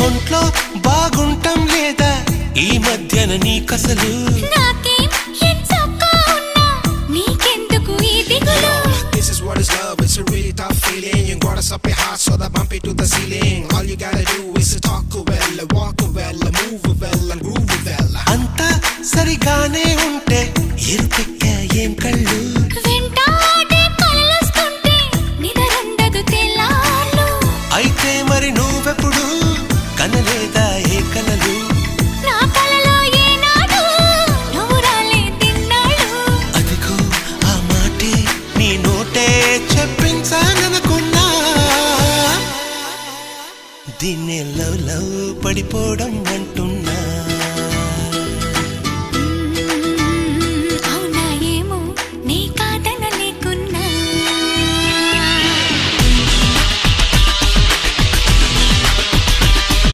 ఒంట్లో బాగుంటం లేదా ఈ మధ్యన నీకసలు This is what is love, it's a really tough feeling. You gotta stop your heart so that bump it to the ceiling. All you gotta do is to talk well, walk well, move well, and groove well. అంతా సరిగానే ఉంటే ఎరుపెక్క ఏం కళ్ళు అయితే మరి నువ్వెప్పుడు కనలేదా ఏ కలలు అదిగో ఆ మాటే నీ నోటే చెప్పించాలనుకున్నా దీన్నే లవ్ లవ్ పడిపోవడం అంటున్నా